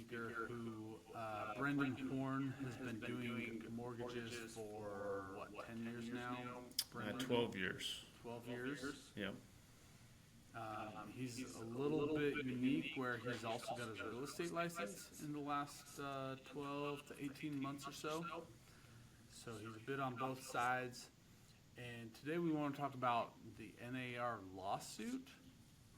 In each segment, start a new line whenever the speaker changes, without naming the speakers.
speaker who, Brendon Horn, has been doing mortgages for, what, 10 years now? Brendon?
12 years.
12 years.
Yep.
He's a little bit unique where he's also got his real estate license in the last 12 to 18 months or so. So he's a bit on both sides. And today we want to talk about the NAR lawsuit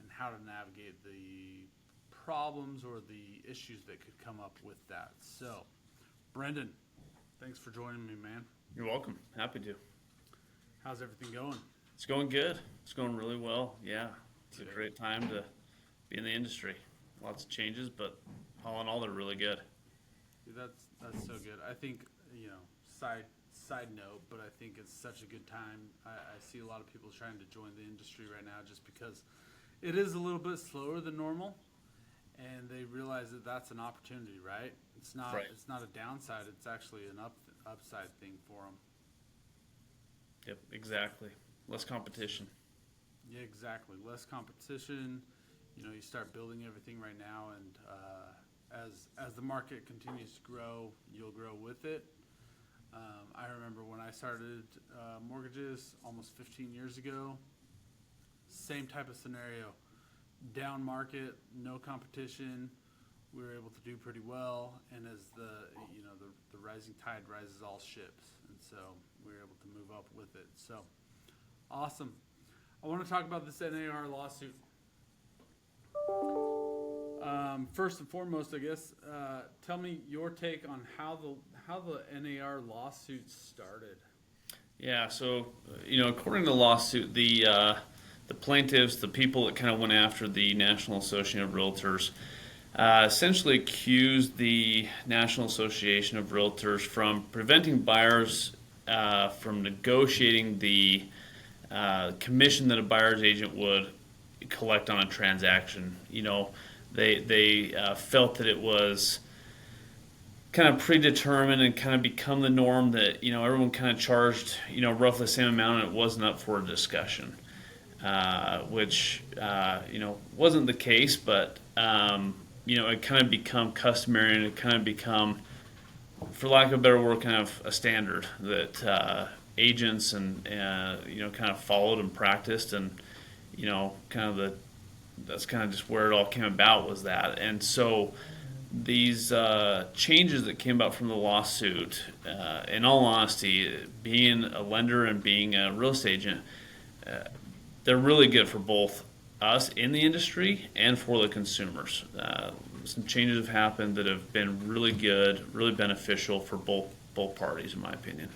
and how to navigate the problems or the issues that could come up with that. So, Brendon, thanks for joining me, man.
You're welcome. Happy to.
How's everything going?
It's going good. It's going really well. Yeah. It's a great time to be in the industry. Lots of changes, but all in all, they're really good.
Dude, that's so good. I think, side note, but I think it's such a good time. I see a lot of people trying to join the industry right now just because it is a little bit slower than normal, and they realize that that's an opportunity, right? It's not
Right.
It's not a downside. It's actually an upside thing for them.
Yep, exactly. Less competition.
Yeah, exactly. Less competition. You start building everything right now, and as the market continues to grow, you'll grow with it. I remember when I started mortgages almost 15 years ago. Same type of scenario. Down market, no competition. We were able to do pretty well, and as the rising tide rises all ships, and so we were able to move up with it. So awesome. I want to talk about this NAR lawsuit. First and foremost, I guess, tell me your take on how the NAR lawsuit started.
Yeah, so, according to the lawsuit, the plaintiffs, the people that kind of went after the National Association of Realtors, essentially accused the National Association of Realtors from preventing buyers from negotiating the commission that a buyer's agent would collect on a transaction. They felt that it was kind of predetermined and kind of become the norm that everyone kind of charged roughly the same amount, and it wasn't up for a discussion, which wasn't the case, but it kind of become customary, and it kind of become, for lack of a better word, kind of a standard that agents and kind of followed and practiced, and that's kind of just where it all came about, was that. And so these changes that came about from the lawsuit, in all honesty, being a lender and being a real estate agent, they're really good for both us in the industry and for the consumers. Some changes have happened that have been really good, really beneficial for both parties, in my opinion.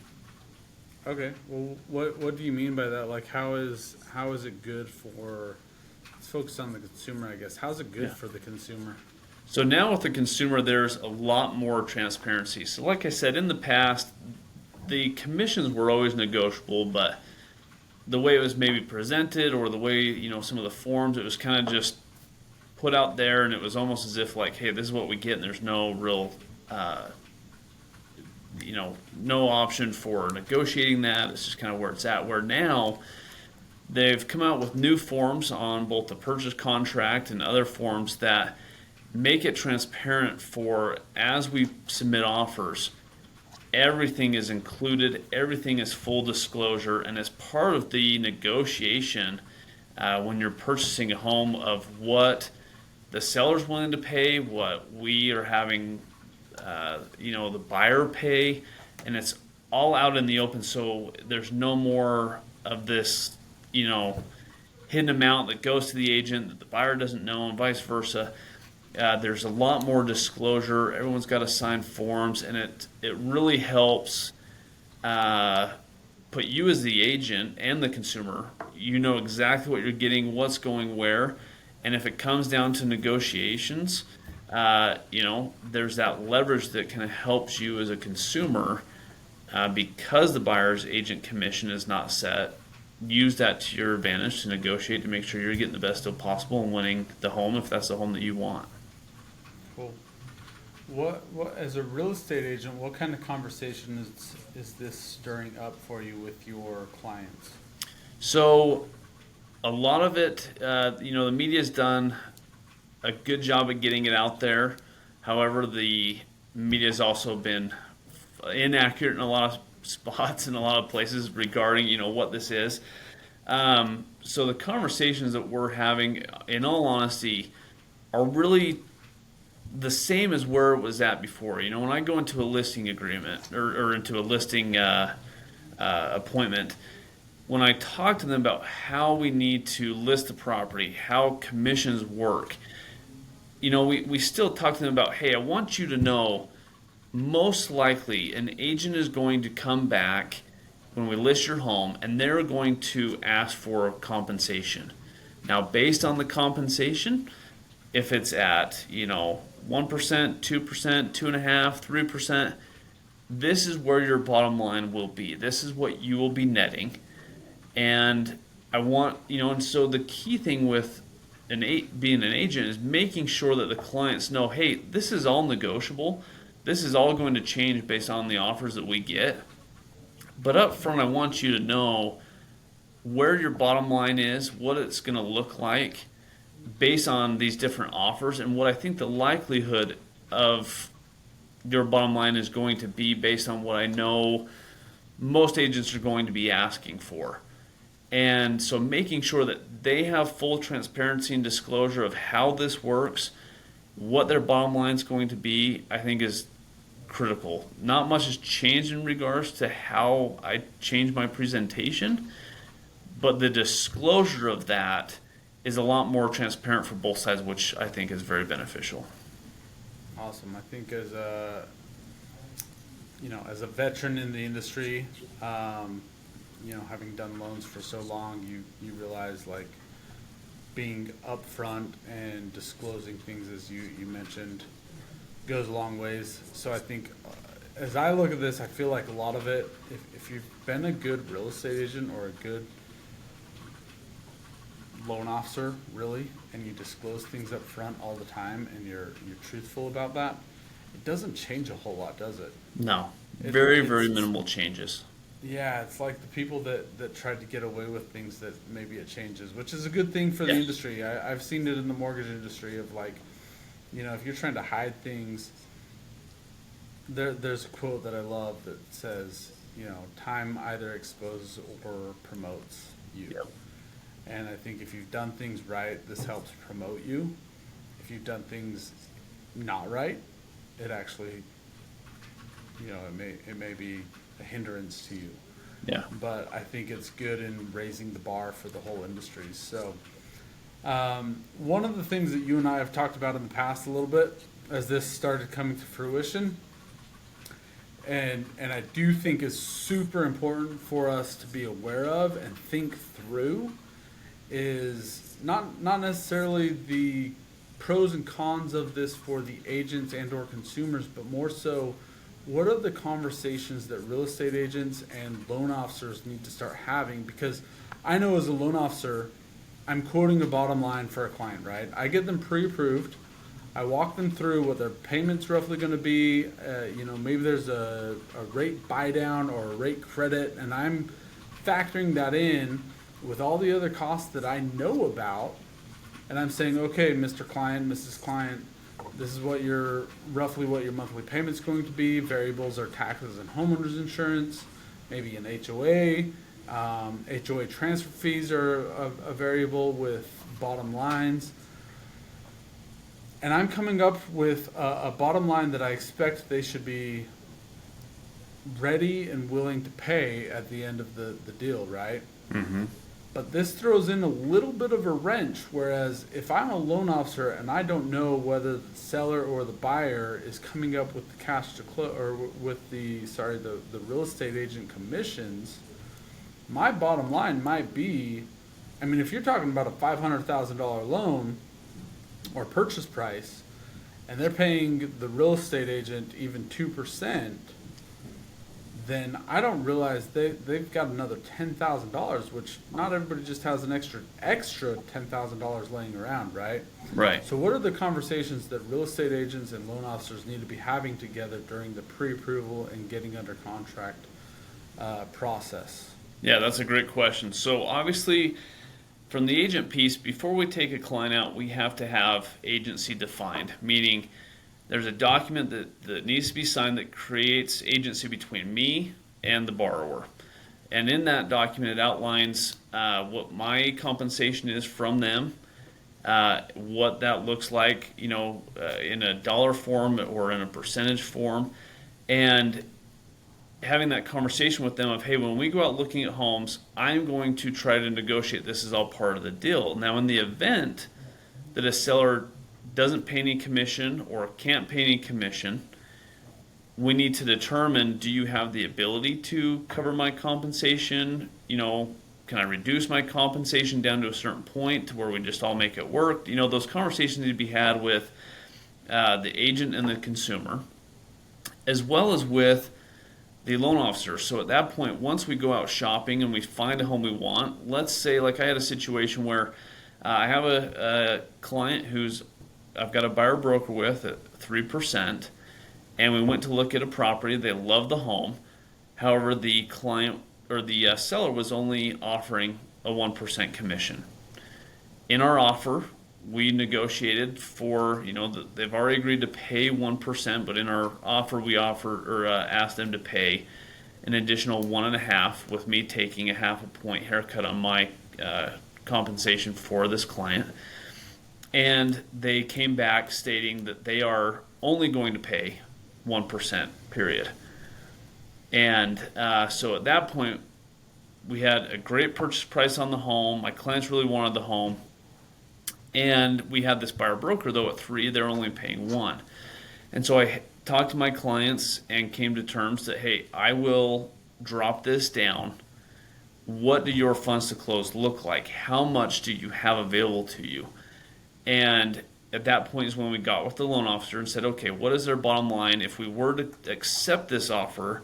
Okay. Well, what do you mean by that? Like, how is it good for? Let's focus on the consumer, I guess. How's it good for the consumer?
So now with the consumer, there's a lot more transparency. So like I said, in the past, the commissions were always negotiable, but the way it was maybe presented, or the way, some of the forms, it was kind of just put out there, and it was almost as if like, hey, this is what we get, and there's no real, no option for negotiating that. It's just kind of where it's at. Where now they've come out with new forms on both the purchase contract and other forms that make it transparent for, as we submit offers, everything is included, everything is full disclosure, and as part of the negotiation, when you're purchasing a home, of what the seller's willing to pay, what we are having, the buyer pay, and it's all out in the open, so there's no more of this, hidden amount that goes to the agent that the buyer doesn't know, and vice versa. There's a lot more disclosure. Everyone's got to sign forms, and it really helps put you as the agent and the consumer. You know exactly what you're getting, what's going where, and if it comes down to negotiations, there's that leverage that kind of helps you as a consumer, because the buyer's agent commission is not set. Use that to your advantage to negotiate to make sure you're getting the best deal possible and winning the home if that's the home that you want.
Cool. What as a real estate agent, what kind of conversation is this stirring up for you with your clients?
So a lot of it, the media's done a good job of getting it out there. However, the media has also been inaccurate in a lot of spots in a lot of places regarding what this is. So the conversations that we're having, in all honesty, are really the same as where it was at before. When I go into a listing agreement or into a listing appointment, when I talk to them about how we need to list the property, how commissions work, we still talk to them about, hey, I want you to know, most likely an agent is going to come back when we list your home and they're going to ask for compensation. Now, based on the compensation, if it's at 1%, 2%, 2.5%, 3%, this is where your bottom line will be. This is what you will be netting. And I want, and so the key thing with being an agent is making sure that the clients know, hey, this is all negotiable. This is all going to change based on the offers that we get. But up front, I want you to know where your bottom line is, what it's going to look like based on these different offers, and what I think the likelihood of your bottom line is going to be based on what I know most agents are going to be asking for. And so making sure that they have full transparency and disclosure of how this works, what their bottom line is going to be, I think is critical. Not much has changed in regards to how I change my presentation, but the disclosure of that is a lot more transparent for both sides, which I think is very beneficial.
Awesome. I think as a veteran in the industry, having done loans for so long, you realize like being upfront and disclosing things, as you mentioned, goes a long ways. So I think as I look at this, I feel like a lot of it, if you've been a good real estate agent or a good loan officer, really, and you disclose things up front all the time and you're truthful about that, it doesn't change a whole lot, does it?
No. Very minimal changes.
Yeah, it's like the people that tried to get away with things that maybe it changes, which is a good thing for the industry. I've seen it in the mortgage industry of like, if you're trying to hide things, there's a quote that I love that says, time either exposes or promotes you. Yep. And I think if you've done things right, this helps promote you. If you've done things not right, it actually, it may be a hindrance to you.
Yeah.
But I think it's good in raising the bar for the whole industry. So one of the things that you and I have talked about in the past a little bit as this started coming to fruition, and I do think is super important for us to be aware of and think through, is not necessarily the pros and cons of this for the agents and or consumers, but more so, what are the conversations that real estate agents and loan officers need to start having? Because I know as a loan officer, I'm quoting a bottom line for a client, right? I get them pre-approved. I walk them through what their payment's roughly going to be. Maybe there's a rate buy down or a rate credit, and I'm factoring that in with all the other costs that I know about. And I'm saying, okay, Mr. Client, Mrs. Client, this is roughly what your monthly payment's going to be. Variables are taxes and homeowners insurance, maybe an HOA. HOA transfer fees are a variable with bottom lines. And I'm coming up with a bottom line that I expect they should be ready and willing to pay at the end of the deal, right?
Mm-hmm.
But this throws in a little bit of a wrench, whereas if I'm a loan officer and I don't know whether the seller or the buyer is coming up with the cash to close, or with the real estate agent commissions, my bottom line might be, if you're talking about a $500,000 loan or purchase price, and they're paying the real estate agent even 2%, then I don't realize they've got another $10,000, which not everybody just has an extra $10,000 laying around, right?
Right.
So what are the conversations that real estate agents and loan officers need to be having together during the pre-approval and getting under contract process?
Yeah, that's a great question. So obviously, from the agent piece, before we take a client out, we have to have agency defined, meaning there's a document that needs to be signed that creates agency between me and the borrower. And in that document, it outlines what my compensation is from them, what that looks like, in a dollar form or in a percentage form, and having that conversation with them of, hey, when we go out looking at homes, I'm going to try to negotiate this as all part of the deal. Now, in the event that a seller doesn't pay any commission or can't pay any commission, we need to determine, do you have the ability to cover my compensation? Can I reduce my compensation down to a certain point to where we just all make it work? Those conversations need to be had with the agent and the consumer, as well as with the loan officer. So at that point, once we go out shopping and we find a home we want, let's say, like I had a situation where I have a client I've got a buyer broker with at 3%, and we went to look at a property. They loved the home. However, the client or the seller was only offering a 1% commission. In our offer, we negotiated for, they've already agreed to pay 1%, but in our offer, we asked them to pay an additional 1.5%, with me taking a 0.5 point haircut on my compensation for this client. And they came back stating that they are only going to pay 1%, period. And so at that point, we had a great purchase price on the home. My clients really wanted the home. And we had this buyer broker, though, at 3%, they're only paying 1%. And so I talked to my clients and came to terms that, hey, I will drop this down. What do your funds to close look like? How much do you have available to you? And at that point is when we got with the loan officer and said, okay, what is their bottom line? If we were to accept this offer,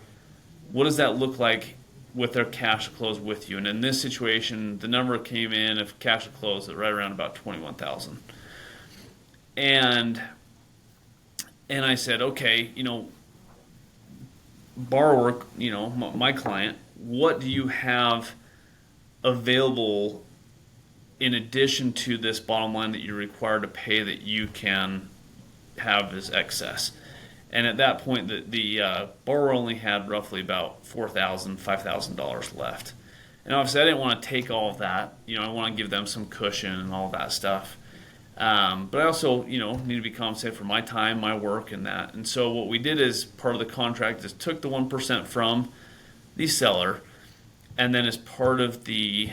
what does that look like with their cash to close with you? And in this situation, the number came in of cash to close at right around about $21,000. And I said, okay, borrower, my client, what do you have available in addition to this bottom line that you're required to pay that you can have as excess? And at that point, the borrower only had roughly about $4,000, $5,000 left. And obviously, I didn't want to take all of that. I want to give them some cushion and all that stuff. But I also, need to be compensated for my time, my work, and that. And so what we did as part of the contract is took the 1% from the seller, and then as part of the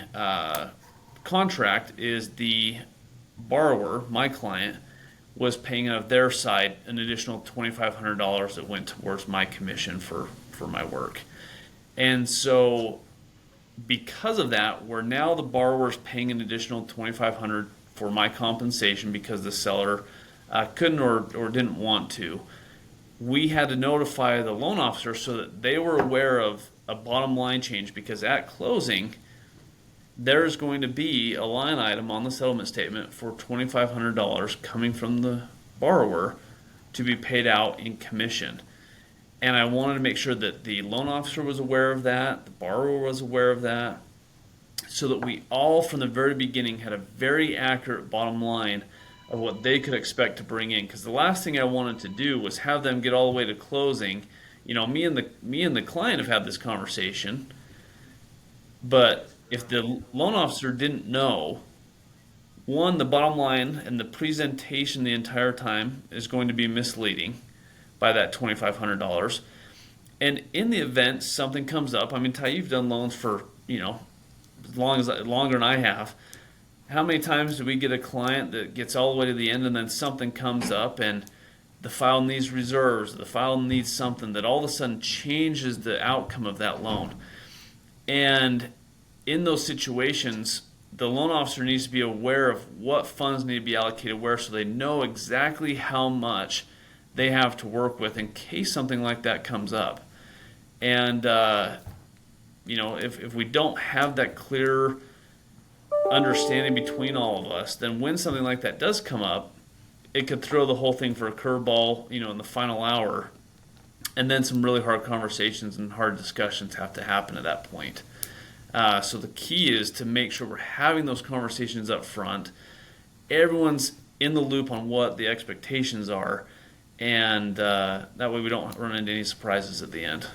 contract is the borrower, my client, was paying out of their side an additional $2,500 that went towards my commission for my work. And so because of that, where now the borrower is paying an additional $2,500 for my compensation because the seller couldn't or didn't want to, we had to notify the loan officer so that they were aware of a bottom line change, because at closing, there's going to be a line item on the settlement statement for $2,500 coming from the borrower to be paid out in commission. And I wanted to make sure that the loan officer was aware of that, the borrower was aware of that, so that we all from the very beginning had a very accurate bottom line of what they could expect to bring in. Because the last thing I wanted to do was have them get all the way to closing. Me and the client have had this conversation, but if the loan officer didn't know, one, the bottom line and the presentation the entire time is going to be misleading by that $2,500. And in the event something comes up, Ty, you've done loans for, longer than I have. How many times do we get a client that gets all the way to the end and then something comes up and the file needs reserves, the file needs something that all of a sudden changes the outcome of that loan? And in those situations, the loan officer needs to be aware of what funds need to be allocated where, so they know exactly how much they have to work with in case something like that comes up. And if we don't have that clear understanding between all of us, then when something like that does come up, it could throw the whole thing for a curveball, in the final hour. And then some really hard conversations and hard discussions have to happen at that point. So the key is to make sure we're having those conversations up front. Everyone's in the loop on what the expectations are. and that way we don't run into any surprises at the end.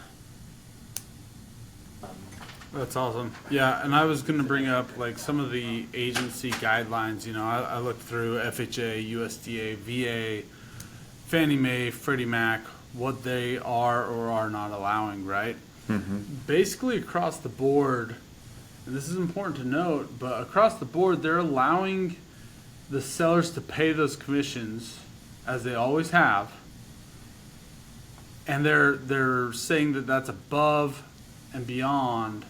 That's awesome. Yeah, and I was going to bring up like some of the agency guidelines. You know, I looked through FHA, USDA, VA, Fannie Mae, Freddie Mac, what they are or are not allowing, right? Basically across the board, and this is important to note, but across the board, they're allowing the sellers to pay those commissions as they always have. And they're saying that that's above and beyond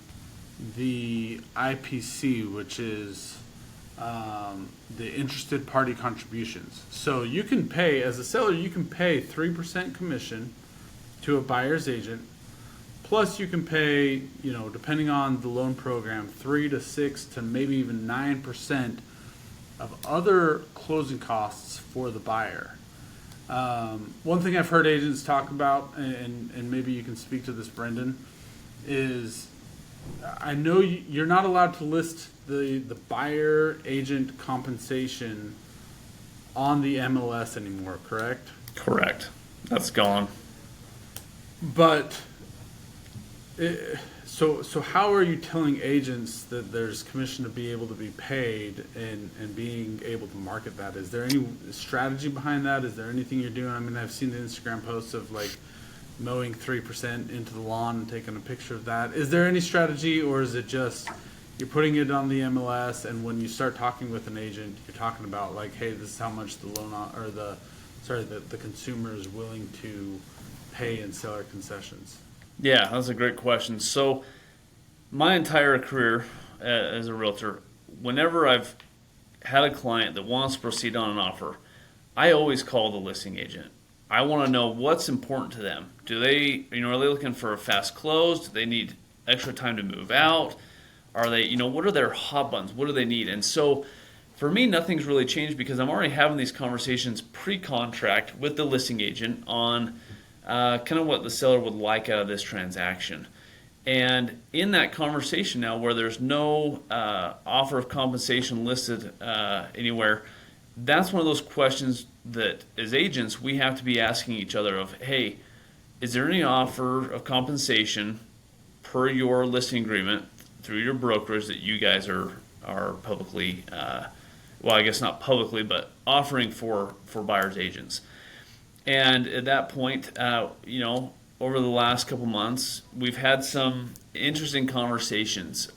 the IPC, which is the interested party contributions. So you can pay, as a seller, you can pay 3% commission to a buyer's agent. Plus you can pay, you know, depending on the loan program, 3 to 6 to maybe even 9% of other closing costs for the buyer. One thing I've heard agents talk about, and maybe you can speak to this, Brendon, is I know you're not allowed to list the buyer agent compensation on the MLS anymore, correct?
Correct. That's gone.
But so how are you telling agents that there's commission to be able to be paid and being able to market that? Is there any strategy behind that? Is there anything you're doing? I mean, I've seen the Instagram posts of like mowing 3% into the lawn and taking a picture of that. Is there any strategy, or is it just you're putting it on the MLS, and when you start talking with an agent, you're talking about like, hey, this is how much the loan or the consumer is willing to pay in seller concessions?
Yeah, that's a great question. So, my entire career as a realtor, whenever I've had a client that wants to proceed on an offer, I always call the listing agent. I want to know what's important to them. Do they, are they looking for a fast close? Do they need extra time to move out? Are they, what are their hot buttons? What do they need? And so, for me, nothing's really changed because I'm already having these conversations pre-contract with the listing agent on kind of what the seller would like out of this transaction. And in that conversation now, where there's no offer of compensation listed anywhere, that's one of those questions that as agents we have to be asking each other of, hey, is there any offer of compensation per your listing agreement through your brokerage that you guys are publicly, well, I guess not publicly, but offering for buyers agents? And at that point, over the last couple months, we've had some interesting conversations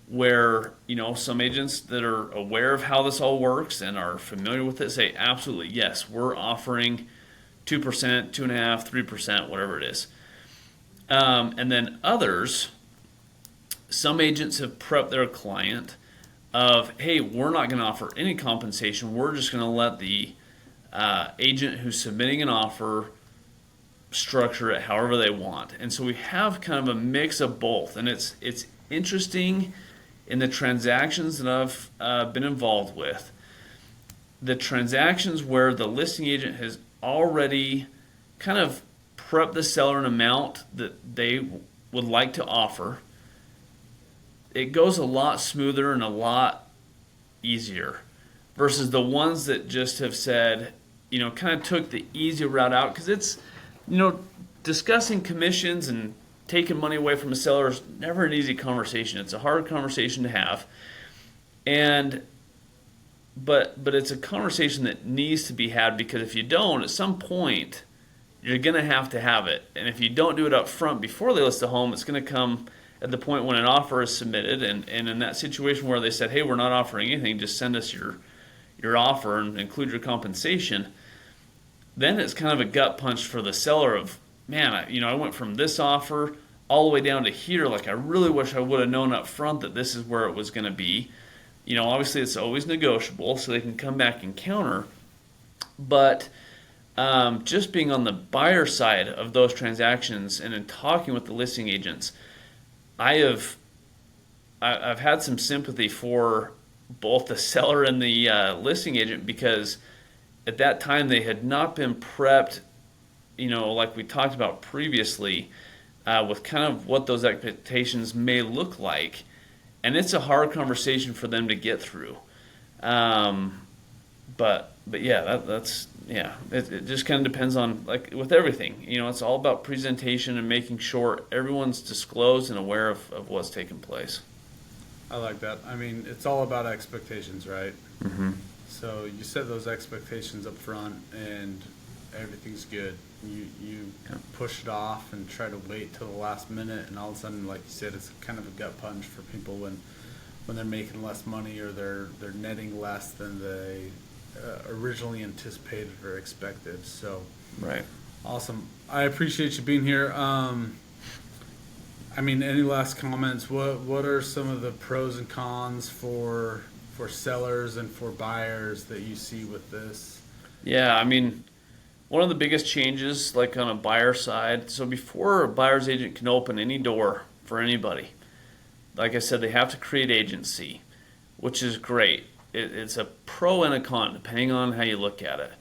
where, some agents that are aware of how this all works and are familiar with it say, absolutely, yes, we're offering 2%, 2.5%, 3%, whatever it is. And then others, some agents have prepped their client of, hey, we're not going to offer any compensation. We're just going to let the agent who's submitting an offer structure it however they want. And so we have kind of a mix of both, and it's interesting in the transactions that I've been involved with. The transactions where the listing agent has already kind of prepped the seller an amount that they would like to offer, it goes a lot smoother and a lot easier versus the ones that just have said, kind of took the easy route out. Because it's, discussing commissions and taking money away from a seller is never an easy conversation. It's a hard conversation to have. But it's a conversation that needs to be had, because if you don't, at some point, you're going to have it. And if you don't do it up front before they list the home, it's going to come at the point when an offer is submitted. And in that situation where they said, hey, we're not offering anything, just send us your offer and include your compensation, then it's kind of a gut punch for the seller of, man, I went from this offer all the way down to here. Like, I really wish I would have known up front that this is where it was going to be. Obviously it's always negotiable, so they can come back and counter. But just being on the buyer side of those transactions and in talking with the listing agents, I've had some sympathy for both the seller and the listing agent, because at that time they had not been prepped, like we talked about previously, with kind of what those expectations may look like. And it's a hard conversation for them to get through. But yeah, yeah, it just kind of depends on, like with everything, it's all about presentation and making sure everyone's disclosed and aware of what's taking place.
I like that. I mean, it's all about expectations, right?
Mm-hmm.
So you set those expectations up front and everything's good. You push it off and try to wait till the last minute, and all of a sudden, like you said, it's kind of a gut punch for people when they're making less money or they're netting less than they originally anticipated or expected. So
Right.
awesome. I appreciate you being here. I mean, any last comments? What are some of the pros and cons for sellers and for buyers that you see with this?
Yeah, I mean, one of the biggest changes, like on a buyer side, so before a buyer's agent can open any door for anybody, like I said, they have to create agency, which is great. It's a pro and a con, depending on how you look at it.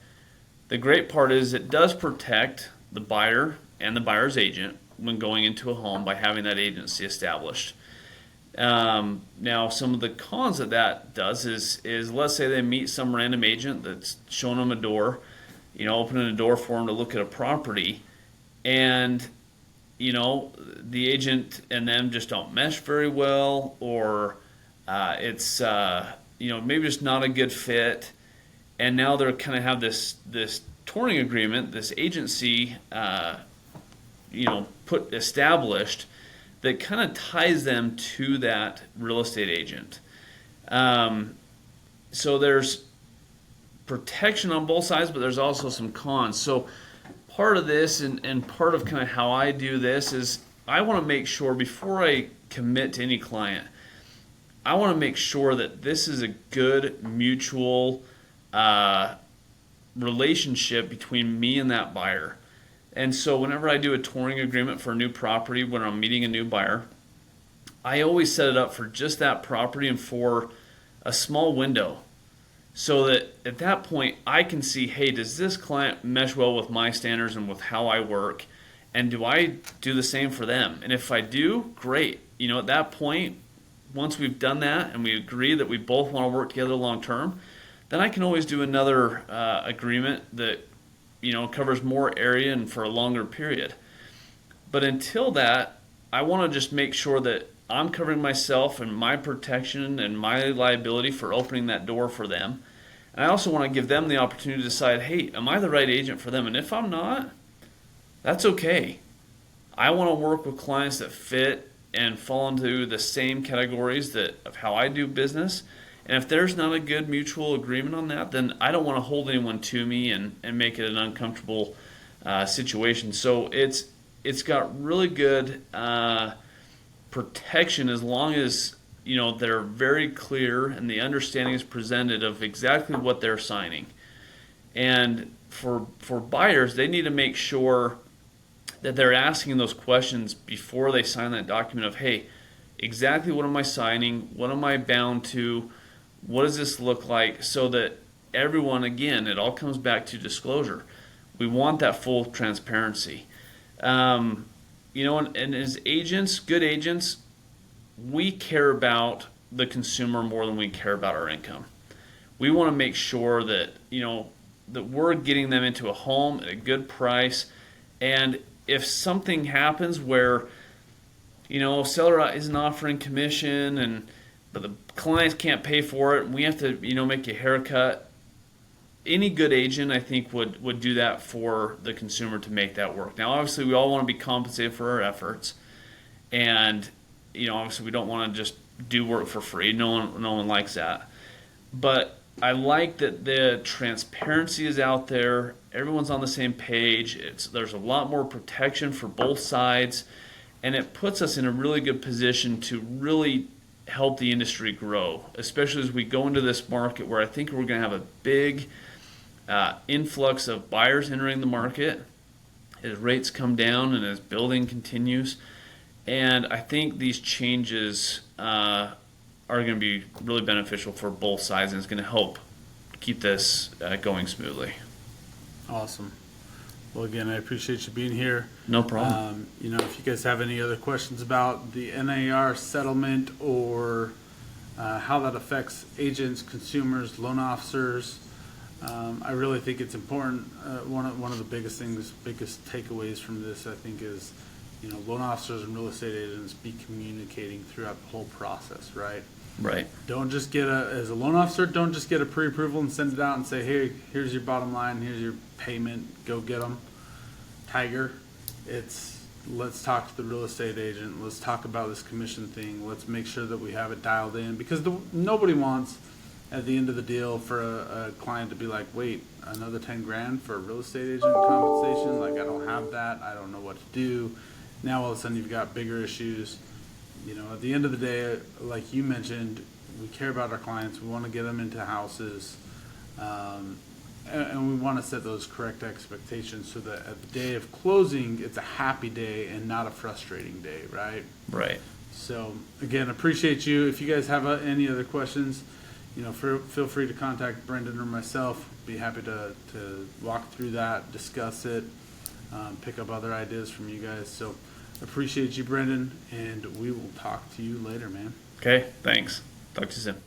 The great part is it does protect the buyer and the buyer's agent when going into a home by having that agency established. Now, some of the cons that does is let's say they meet some random agent that's showing them a door, opening a door for them to look at a property, and the agent and them just don't mesh very well, or it's maybe just not a good fit, and now they're kind of have this touring agreement, this agency, put established that kind of ties them to that real estate agent. So there's protection on both sides, but there's also some cons. So part of this and part of kind of how I do this is I want to make sure before I commit to any client, I want to make sure that this is a good mutual relationship between me and that buyer. And so whenever I do a touring agreement for a new property, when I'm meeting a new buyer, I always set it up for just that property and for a small window, so that at that point I can see, hey, does this client mesh well with my standards and with how I work? And do I do the same for them? And if I do, great. At that point, once we've done that and we agree that we both want to work together long term, then I can always do another agreement that covers more area and for a longer period. But until that, I want to just make sure that I'm covering myself and my protection and my liability for opening that door for them. And I also want to give them the opportunity to decide, hey, am I the right agent for them? And if I'm not, that's okay. I want to work with clients that fit and fall into the same categories of how I do business. And if there's not a good mutual agreement on that, then I don't want to hold anyone to me and make it an uncomfortable situation. So it's got really good protection as long as they're very clear and the understanding is presented of exactly what they're signing. And for buyers, they need to make sure that they're asking those questions before they sign that document of, hey, exactly what am I signing? What am I bound to? What does this look like? So that everyone, again, it all comes back to disclosure. We want that full transparency. And as agents, good agents, we care about the consumer more than we care about our income. We want to make sure that, that we're getting them into a home at a good price. And if something happens where, seller isn't offering commission but the clients can't pay for it, and we have to, make a haircut, any good agent, I think, would do that for the consumer to make that work. Now, obviously, we all want to be compensated for our efforts, and obviously, we don't want to just do work for free. No one likes that. But I like that the transparency is out there. Everyone's on the same page. There's a lot more protection for both sides, and it puts us in a really good position to really help the industry grow, especially as we go into this market where I think we're going to have a big influx of buyers entering the market as rates come down and as building continues. And I think these changes are going to be really beneficial for both sides, and it's going to help keep this going smoothly.
Awesome. Well, again, I appreciate you being here.
No problem.
If you guys have any other questions about the NAR settlement or how that affects agents, consumers, loan officers, I really think it's important. One of the biggest takeaways from this, I think, is, loan officers and real estate agents be communicating throughout the whole process, right?
Right.
Don't just as a loan officer, don't just get a pre-approval and send it out and say, hey, here's your bottom line, here's your payment, go get them. Tiger, let's talk to the real estate agent, let's talk about this commission thing, let's make sure that we have it dialed in, because nobody wants, at the end of the deal, for a client to be like, wait, another 10 grand for a real estate agent compensation? Like, I don't have that, I don't know what to do. Now all of a sudden you've got bigger issues. At the end of the day, like you mentioned, we care about our clients. We want to get them into houses, and we want to set those correct expectations so that at the day of closing, it's a happy day and not a frustrating day, right?
Right.
So again, appreciate you. If you guys have any other questions, feel free to contact Brendon or myself. Be happy to walk through that, discuss it, pick up other ideas from you guys. So appreciate you, Brendon, and we will talk to you later, man.
Okay, thanks. Talk to you soon.